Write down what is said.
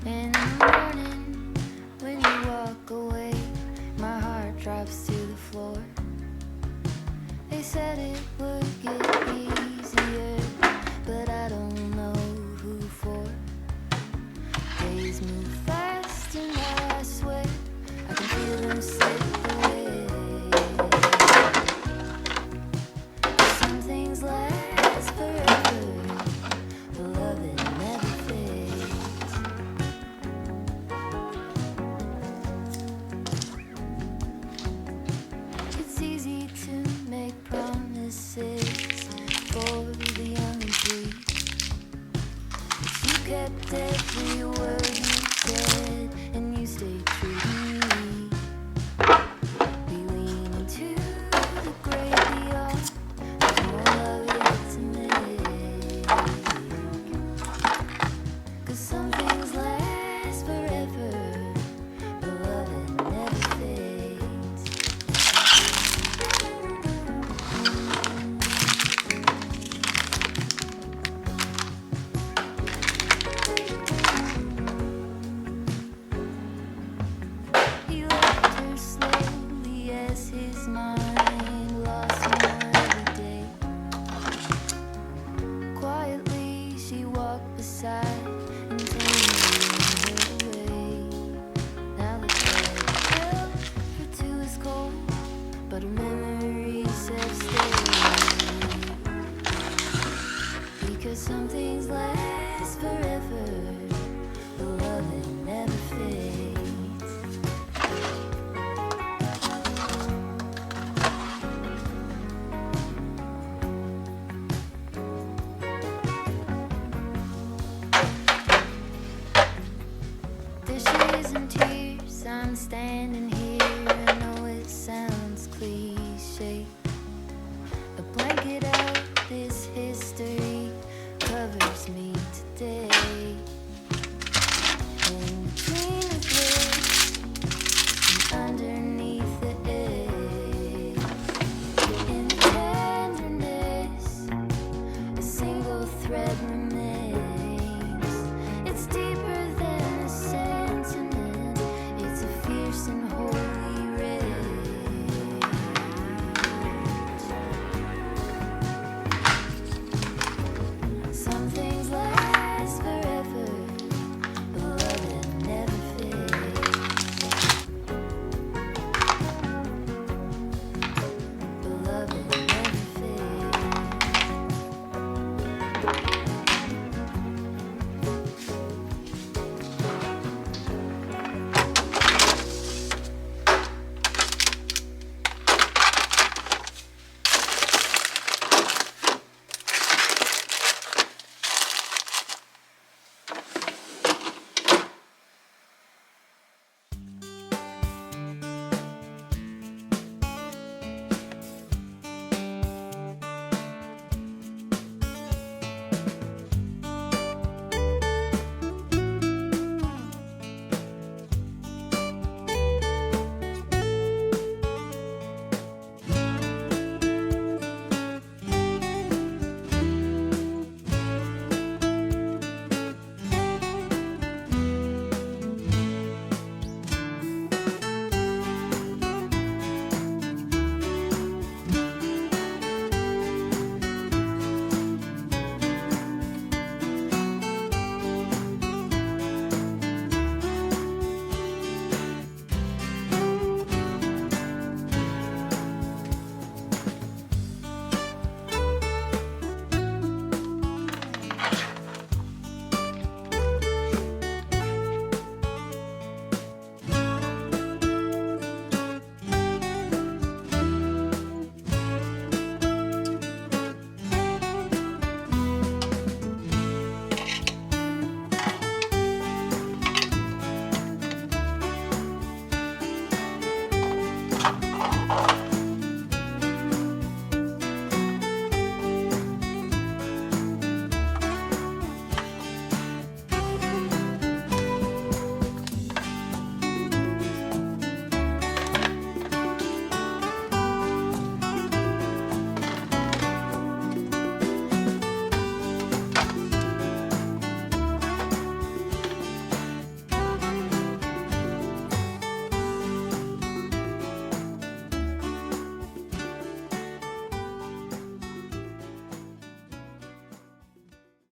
In the morning, when you walk away, my heart drops to the floor. They said it would get easier, but I don't know who for. Days move fast and I swear I can feel them slip away. Some things last forever, but love it never fades. It's easy to make promises for the young and free. But you kept every word you said, and you stayed true to me. We lean into the great beyond. There's more love yet to make. 'Cause some things last forever, but love it never fades. He left her slowly as his mind lost more every day. Quietly she walked beside and told me her way. Now the bed felt her to his cold, but her memories have stayed. Because some things last forever, but love it never fades. Dishes and tears, I'm standing here. I know it sounds cliche. A blanket of this history covers me today.